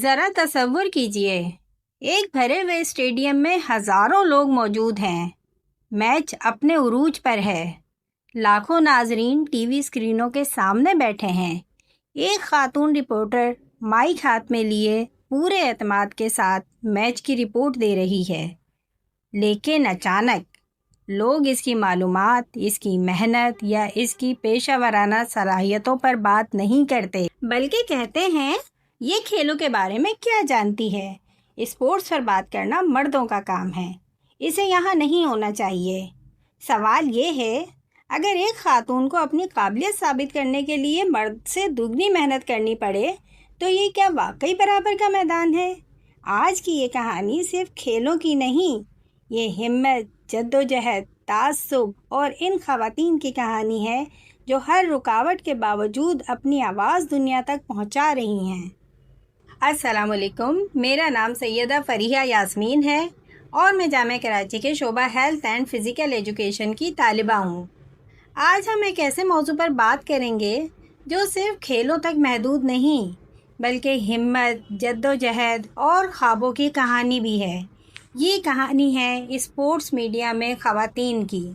ذرا تصور کیجئے، ایک بھرے ہوئے اسٹیڈیم میں ہزاروں لوگ موجود ہیں، میچ اپنے عروج پر ہے، لاکھوں ناظرین ٹی وی اسکرینوں کے سامنے بیٹھے ہیں، ایک خاتون رپورٹر مائک ہاتھ میں لیے پورے اعتماد کے ساتھ میچ کی رپورٹ دے رہی ہے، لیکن اچانک لوگ اس کی معلومات، اس کی محنت یا اس کی پیشہ ورانہ صلاحیتوں پر بات نہیں کرتے، بلکہ کہتے ہیں یہ کھیلوں کے بارے میں کیا جانتی ہے، اسپورٹس پر بات کرنا مردوں کا کام ہے، اسے یہاں نہیں ہونا چاہیے۔ سوال یہ ہے، اگر ایک خاتون کو اپنی قابلیت ثابت کرنے کے لیے مرد سے دگنی محنت کرنی پڑے تو یہ کیا واقعی برابر کا میدان ہے؟ آج کی یہ کہانی صرف کھیلوں کی نہیں، یہ ہمت، جدوجہد، تعصب اور ان خواتین کی کہانی ہے جو ہر رکاوٹ کے باوجود اپنی آواز دنیا تک پہنچا رہی ہیں۔ السلام علیکم، میرا نام سیدہ فریحہ یاسمین ہے اور میں جامعہ کراچی کے شعبہ ہیلتھ اینڈ فزیکل ایجوکیشن کی طالبہ ہوں۔ آج ہم ایک ایسے موضوع پر بات کریں گے جو صرف کھیلوں تک محدود نہیں بلکہ ہمت، جدوجہد اور خوابوں کی کہانی بھی ہے۔ یہ کہانی ہے اسپورٹس میڈیا میں خواتین کی۔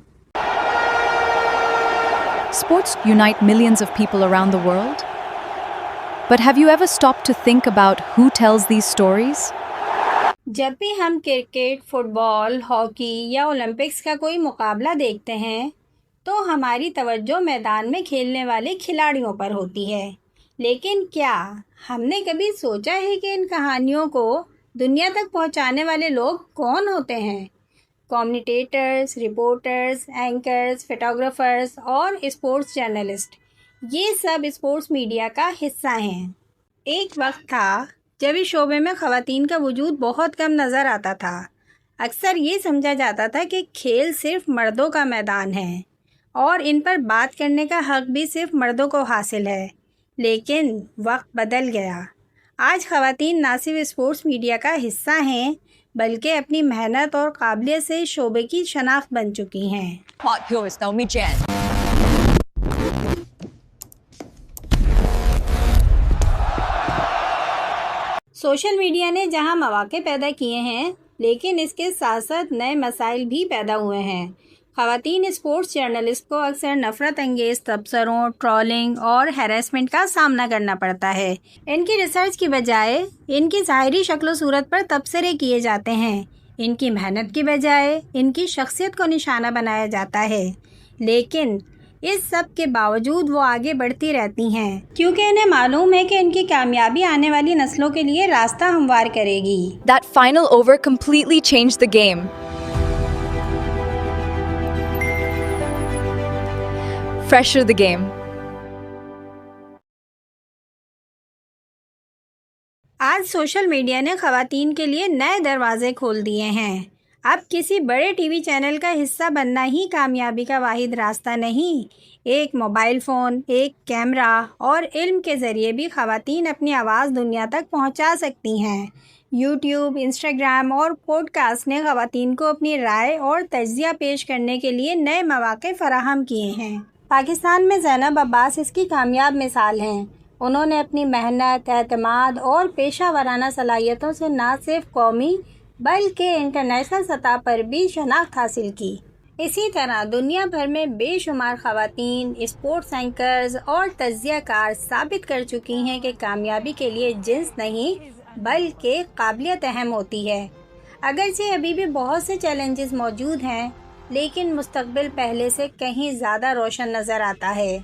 Sports unite millions of people around the world. But have you ever stopped to think about who tells these stories? جب بھی ہم کرکٹ، فٹ بال، ہاکی یا اولمپکس کا کوئی مقابلہ دیکھتے ہیں تو ہماری توجہ میدان میں کھیلنے والے کھلاڑیوں پر ہوتی ہے، لیکن کیا ہم نے کبھی سوچا ہے کہ ان کہانیوں کو دنیا تک پہنچانے والے لوگ کون ہوتے ہیں؟ کامنیٹیٹرز، رپورٹرز، اینکرز، فوٹوگرافرز اور اسپورٹس جرنلسٹ، یہ سب اسپورٹس میڈیا کا حصہ ہیں۔ ایک وقت تھا جب اس شعبے میں خواتین کا وجود بہت کم نظر آتا تھا۔ اکثر یہ سمجھا جاتا تھا کہ کھیل صرف مردوں کا میدان ہے اور ان پر بات کرنے کا حق بھی صرف مردوں کو حاصل ہے، لیکن وقت بدل گیا۔ آج خواتین نہ صرف اسپورٹس میڈیا کا حصہ ہیں بلکہ اپنی محنت اور قابلیت سے اس شعبے کی شناخت بن چکی ہیں۔ سوشل میڈیا نے جہاں مواقع پیدا کیے ہیں لیکن اس کے ساتھ ساتھ نئے مسائل بھی پیدا ہوئے ہیں۔ خواتین اسپورٹس جرنلسٹ کو اکثر نفرت انگیز تبصروں، ٹرولنگ اور ہیراسمنٹ کا سامنا کرنا پڑتا ہے۔ ان کی ریسرچ کی بجائے ان کی ظاہری شکل و صورت پر تبصرے کیے جاتے ہیں، ان کی محنت کی بجائے ان کی شخصیت کو نشانہ بنایا جاتا ہے، لیکن اس سب کے باوجود وہ آگے بڑھتی رہتی ہیں کیونکہ انہیں معلوم ہے کہ ان کی کامیابی آنے والی نسلوں کے لیے راستہ ہموار کرے گی۔ That final over completely changed the game. Fresher the game. آج سوشل میڈیا نے خواتین کے لیے نئے دروازے کھول دیے ہیں۔ اب کسی بڑے ٹی وی چینل کا حصہ بننا ہی کامیابی کا واحد راستہ نہیں، ایک موبائل فون، ایک کیمرہ اور علم کے ذریعے بھی خواتین اپنی آواز دنیا تک پہنچا سکتی ہیں۔ یوٹیوب، انسٹاگرام اور پوڈ کاسٹ نے خواتین کو اپنی رائے اور تجزیہ پیش کرنے کے لیے نئے مواقع فراہم کیے ہیں۔ پاکستان میں زینب عباس اس کی کامیاب مثال ہیں۔ انہوں نے اپنی محنت، اعتماد اور پیشہ ورانہ صلاحیتوں سے نہ صرف قومی بلکہ انٹرنیشنل سطح پر بھی شناخت حاصل کی۔ اسی طرح دنیا بھر میں بے شمار خواتین اسپورٹس اینکرز اور تجزیہ کار ثابت کر چکی ہیں کہ کامیابی کے لیے جنس نہیں بلکہ قابلیت اہم ہوتی ہے۔ اگرچہ ابھی بھی بہت سے چیلنجز موجود ہیں لیکن مستقبل پہلے سے کہیں زیادہ روشن نظر آتا ہے۔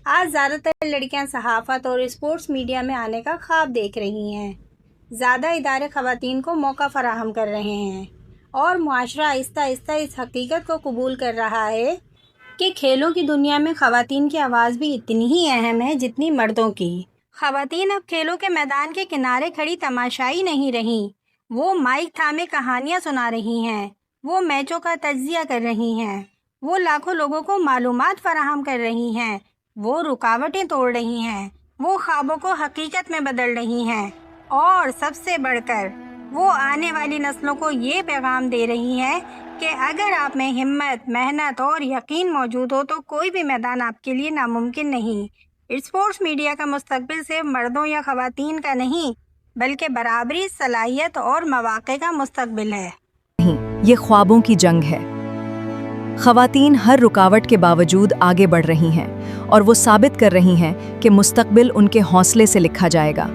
آج زیادہ تر لڑکیاں صحافت اور اسپورٹس میڈیا میں آنے کا خواب دیکھ رہی ہیں، زیادہ ادارے خواتین کو موقع فراہم کر رہے ہیں اور معاشرہ آہستہ آہستہ اس حقیقت کو قبول کر رہا ہے کہ کھیلوں کی دنیا میں خواتین کی آواز بھی اتنی ہی اہم ہے جتنی مردوں کی۔ خواتین اب کھیلوں کے میدان کے کنارے کھڑی تماشائی نہیں رہیں، وہ مائک تھامے کہانیاں سنا رہی ہیں، وہ میچوں کا تجزیہ کر رہی ہیں، وہ لاکھوں لوگوں کو معلومات فراہم کر رہی ہیں، وہ رکاوٹیں توڑ رہی ہیں، وہ خوابوں کو حقیقت میں بدل رہی ہیں اور سب سے بڑھ کر وہ آنے والی نسلوں کو یہ پیغام دے رہی ہیں کہ اگر آپ میں ہمت، محنت اور یقین موجود ہو تو کوئی بھی میدان آپ کے لیے ناممکن نہیں۔ اسپورٹس میڈیا کا مستقبل صرف مردوں یا خواتین کا نہیں بلکہ برابری، صلاحیت اور مواقع کا مستقبل ہے۔ نہیں، یہ خوابوں کی جنگ ہے۔ خواتین ہر رکاوٹ کے باوجود آگے بڑھ رہی ہیں اور وہ ثابت کر رہی ہیں کہ مستقبل ان کے حوصلے سے لکھا جائے گا۔